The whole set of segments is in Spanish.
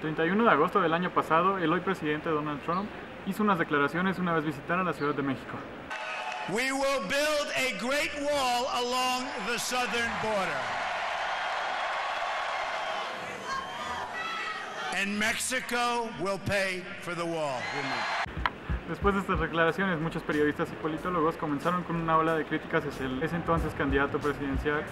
El 31 de agosto del año pasado, el hoy presidente Donald Trump hizo unas declaraciones una vez visitara la Ciudad de México. We will build a great wall along the southern border. And Mexico will pay for the wall. Después de estas declaraciones, muchos periodistas y politólogos comenzaron con una ola de críticas hacia el ese entonces candidato presidencial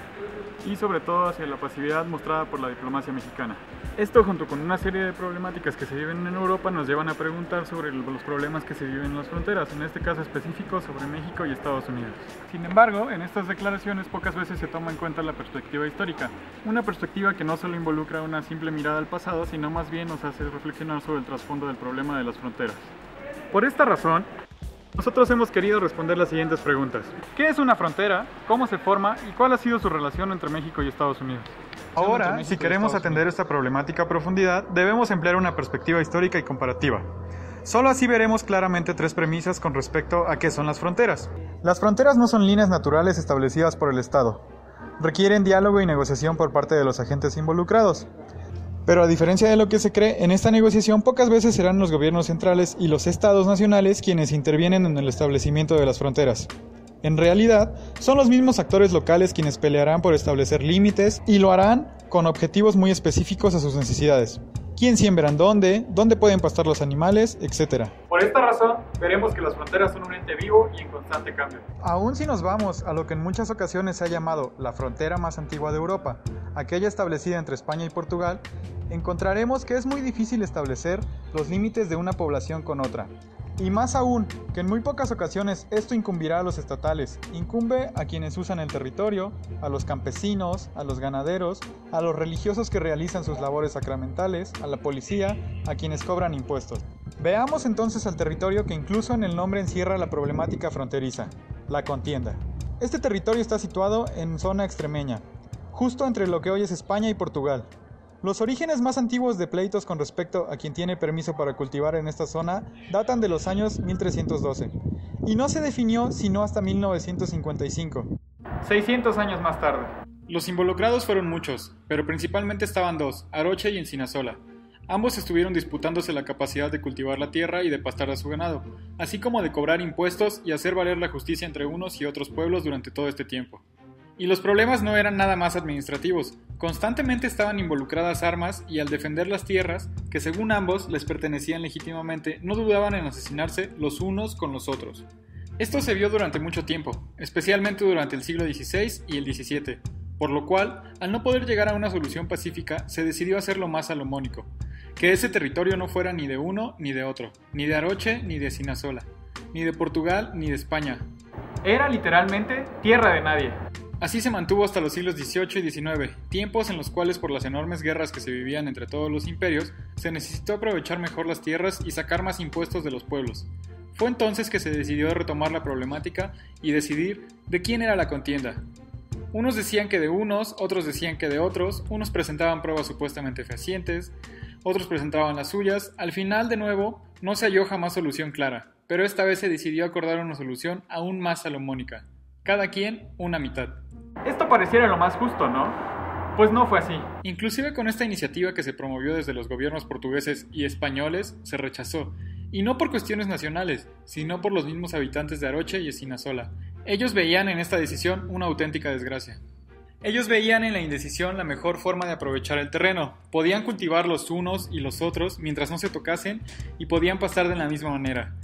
y sobre todo hacia la pasividad mostrada por la diplomacia mexicana. Esto, junto con una serie de problemáticas que se viven en Europa, nos llevan a preguntar sobre los problemas que se viven en las fronteras, en este caso específico sobre México y Estados Unidos. Sin embargo, en estas declaraciones pocas veces se toma en cuenta la perspectiva histórica, una perspectiva que no solo involucra una simple mirada al pasado, sino más bien nos hace reflexionar sobre el trasfondo del problema de las fronteras. Por esta razón, nosotros hemos querido responder las siguientes preguntas. ¿Qué es una frontera? ¿Cómo se forma? ¿Y cuál ha sido su relación entre México y Estados Unidos? Ahora, si queremos atender esta problemática a profundidad, debemos emplear una perspectiva histórica y comparativa. Solo así veremos claramente tres premisas con respecto a qué son las fronteras. Las fronteras no son líneas naturales establecidas por el Estado. Requieren diálogo y negociación por parte de los agentes involucrados. Pero a diferencia de lo que se cree, en esta negociación pocas veces serán los gobiernos centrales y los estados nacionales quienes intervienen en el establecimiento de las fronteras. En realidad, son los mismos actores locales quienes pelearán por establecer límites y lo harán con objetivos muy específicos a sus necesidades. ¿Quién siembra en dónde pueden pastar los animales, etcétera? Por esta razón, veremos que las fronteras son un ente vivo y en constante cambio. Aún si nos vamos a lo que en muchas ocasiones se ha llamado la frontera más antigua de Europa, aquella establecida entre España y Portugal, encontraremos que es muy difícil establecer los límites de una población con otra. Y más aún, que en muy pocas ocasiones esto incumbirá a los estatales, incumbe a quienes usan el territorio, a los campesinos, a los ganaderos, a los religiosos que realizan sus labores sacramentales, a la policía, a quienes cobran impuestos. Veamos entonces al territorio que incluso en el nombre encierra la problemática fronteriza, la contienda. Este territorio está situado en zona extremeña, justo entre lo que hoy es España y Portugal. Los orígenes más antiguos de pleitos con respecto a quien tiene permiso para cultivar en esta zona datan de los años 1312, y no se definió sino hasta 1955. 600 años más tarde. Los involucrados fueron muchos, pero principalmente estaban dos, Aroche y Encinasola. Ambos estuvieron disputándose la capacidad de cultivar la tierra y de pastar a su ganado, así como de cobrar impuestos y hacer valer la justicia entre unos y otros pueblos durante todo este tiempo. Y los problemas no eran nada más administrativos, constantemente estaban involucradas armas y al defender las tierras, que según ambos les pertenecían legítimamente, no dudaban en asesinarse los unos con los otros. Esto se vio durante mucho tiempo, especialmente durante el siglo XVI y el XVII, por lo cual, al no poder llegar a una solución pacífica, se decidió hacerlo más salomónico, que ese territorio no fuera ni de uno ni de otro, ni de Aroche ni de Encinasola, ni de Portugal ni de España. Era literalmente tierra de nadie. Así se mantuvo hasta los siglos XVIII y XIX, tiempos en los cuales por las enormes guerras que se vivían entre todos los imperios, se necesitó aprovechar mejor las tierras y sacar más impuestos de los pueblos. Fue entonces que se decidió retomar la problemática y decidir de quién era la contienda. Unos decían que de unos, otros decían que de otros, unos presentaban pruebas supuestamente fehacientes, otros presentaban las suyas. Al final, de nuevo, no se halló jamás solución clara, pero esta vez se decidió acordar una solución aún más salomónica. Cada quien una mitad. Esto pareciera lo más justo, ¿no? Pues no fue así. Inclusive con esta iniciativa que se promovió desde los gobiernos portugueses y españoles, se rechazó. Y no por cuestiones nacionales, sino por los mismos habitantes de Aroche y Encinasola. Ellos veían en esta decisión una auténtica desgracia. Ellos veían en la indecisión la mejor forma de aprovechar el terreno. Podían cultivar los unos y los otros mientras no se tocasen y podían pasar de la misma manera.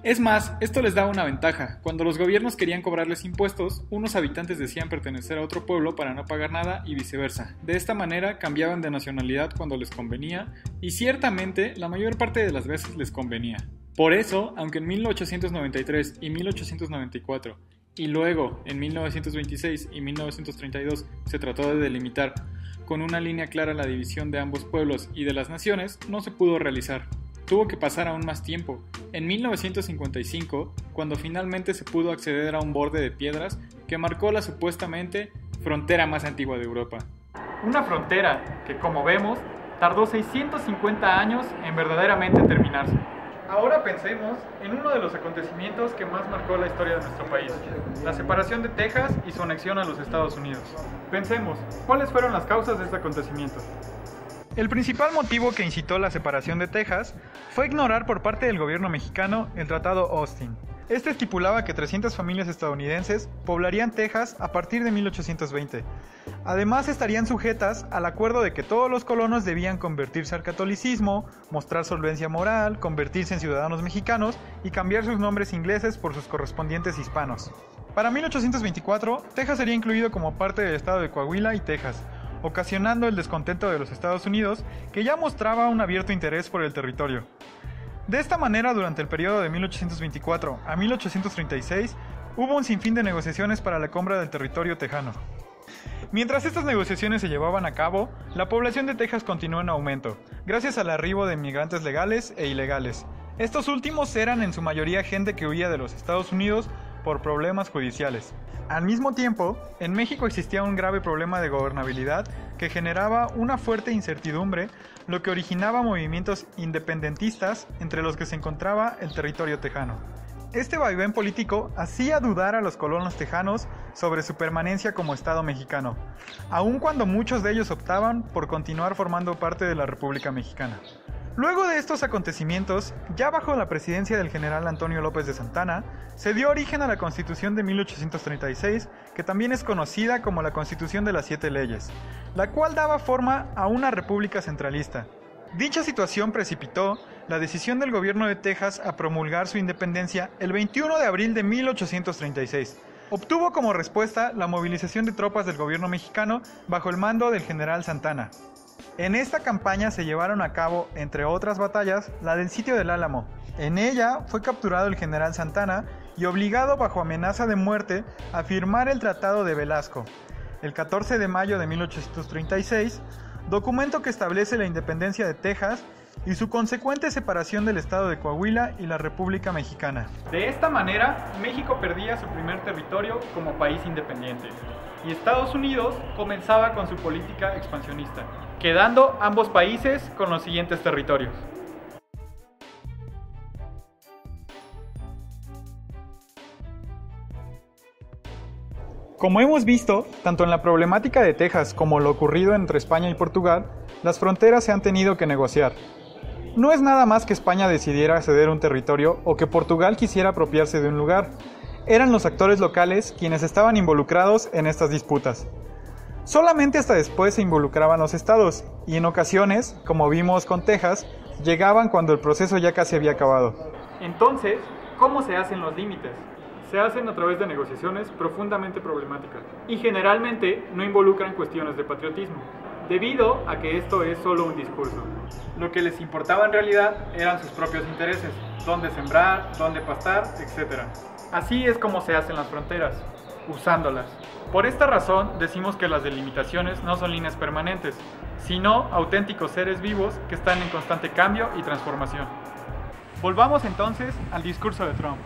Es más, esto les daba una ventaja. Cuando los gobiernos querían cobrarles impuestos, unos habitantes decían pertenecer a otro pueblo para no pagar nada y viceversa. De esta manera cambiaban de nacionalidad cuando les convenía y ciertamente la mayor parte de las veces les convenía. Por eso, aunque en 1893 y 1894 y luego en 1926 y 1932 se trató de delimitar con una línea clara la división de ambos pueblos y de las naciones, no se pudo realizar. Tuvo que pasar aún más tiempo. En 1955, cuando finalmente se pudo acceder a un borde de piedras que marcó la supuestamente frontera más antigua de Europa. Una frontera que, como vemos, tardó 650 años en verdaderamente terminarse. Ahora pensemos en uno de los acontecimientos que más marcó la historia de nuestro país, la separación de Texas y su anexión a los Estados Unidos. Pensemos, ¿cuáles fueron las causas de este acontecimiento? El principal motivo que incitó la separación de Texas fue ignorar por parte del gobierno mexicano el Tratado Austin. Este estipulaba que 300 familias estadounidenses poblarían Texas a partir de 1820. Además, estarían sujetas al acuerdo de que todos los colonos debían convertirse al catolicismo, mostrar solvencia moral, convertirse en ciudadanos mexicanos y cambiar sus nombres ingleses por sus correspondientes hispanos. Para 1824, Texas sería incluido como parte del estado de Coahuila y Texas, ocasionando el descontento de los Estados Unidos, que ya mostraba un abierto interés por el territorio. De esta manera, durante el periodo de 1824 a 1836, hubo un sinfín de negociaciones para la compra del territorio tejano. Mientras estas negociaciones se llevaban a cabo, la población de Texas continuó en aumento, gracias al arribo de inmigrantes legales e ilegales. Estos últimos eran en su mayoría gente que huía de los Estados Unidos por problemas judiciales. Al mismo tiempo, en México existía un grave problema de gobernabilidad que generaba una fuerte incertidumbre, lo que originaba movimientos independentistas entre los que se encontraba el territorio tejano. Este vaivén político hacía dudar a los colonos tejanos sobre su permanencia como Estado mexicano, aun cuando muchos de ellos optaban por continuar formando parte de la República Mexicana. Luego de estos acontecimientos, ya bajo la presidencia del general Antonio López de Santana, se dio origen a la Constitución de 1836, que también es conocida como la Constitución de las 7 Leyes, la cual daba forma a una república centralista. Dicha situación precipitó la decisión del gobierno de Texas a promulgar su independencia el 21 de abril de 1836. Obtuvo como respuesta la movilización de tropas del gobierno mexicano bajo el mando del general Santana. En esta campaña se llevaron a cabo, entre otras batallas, la del sitio del Álamo. En ella fue capturado el general Santana y obligado bajo amenaza de muerte a firmar el Tratado de Velasco, el 14 de mayo de 1836, documento que establece la independencia de Texas y su consecuente separación del estado de Coahuila y la República Mexicana. De esta manera, México perdía su primer territorio como país independiente, y Estados Unidos comenzaba con su política expansionista, quedando ambos países con los siguientes territorios. Como hemos visto, tanto en la problemática de Texas como lo ocurrido entre España y Portugal, las fronteras se han tenido que negociar. No es nada más que España decidiera ceder un territorio o que Portugal quisiera apropiarse de un lugar. Eran los actores locales quienes estaban involucrados en estas disputas. Solamente hasta después se involucraban los estados, y en ocasiones, como vimos con Texas, llegaban cuando el proceso ya casi había acabado. Entonces, ¿cómo se hacen los límites? Se hacen a través de negociaciones profundamente problemáticas, y generalmente no involucran cuestiones de patriotismo, debido a que esto es solo un discurso. Lo que les importaba en realidad eran sus propios intereses, dónde sembrar, dónde pastar, etc. Así es como se hacen las fronteras, usándolas. Por esta razón decimos que las delimitaciones no son líneas permanentes, sino auténticos seres vivos que están en constante cambio y transformación. Volvamos entonces al discurso de Trump.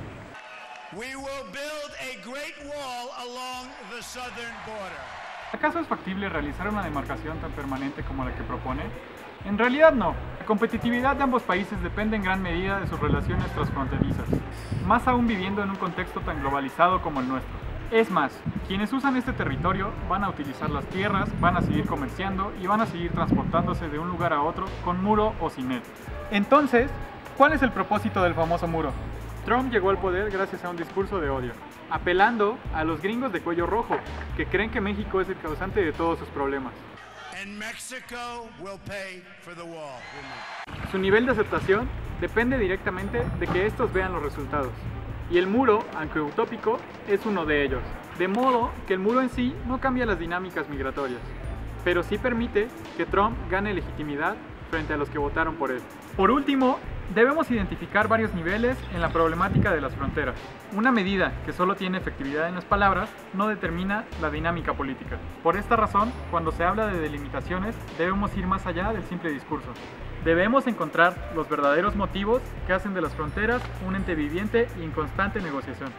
We will build a great wall along the southern border. ¿Acaso es factible realizar una demarcación tan permanente como la que propone? En realidad no. La competitividad de ambos países depende en gran medida de sus relaciones transfronterizas, más aún viviendo en un contexto tan globalizado como el nuestro. Es más, quienes usan este territorio van a utilizar las tierras, van a seguir comerciando y van a seguir transportándose de un lugar a otro con muro o sin él. Entonces, ¿cuál es el propósito del famoso muro? Trump llegó al poder gracias a un discurso de odio, apelando a los gringos de cuello rojo, que creen que México es el causante de todos sus problemas. And Mexico will pay for the wall. Su nivel de aceptación depende directamente de que estos vean los resultados. Y el muro, aunque utópico, es uno de ellos. De modo que el muro en sí no cambia las dinámicas migratorias, pero sí permite que Trump gane legitimidad frente a los que votaron por él. Por último, debemos identificar varios niveles en la problemática de las fronteras. Una medida que solo tiene efectividad en las palabras no determina la dinámica política. Por esta razón, cuando se habla de delimitaciones, debemos ir más allá del simple discurso. Debemos encontrar los verdaderos motivos que hacen de las fronteras un ente viviente y en constante negociación.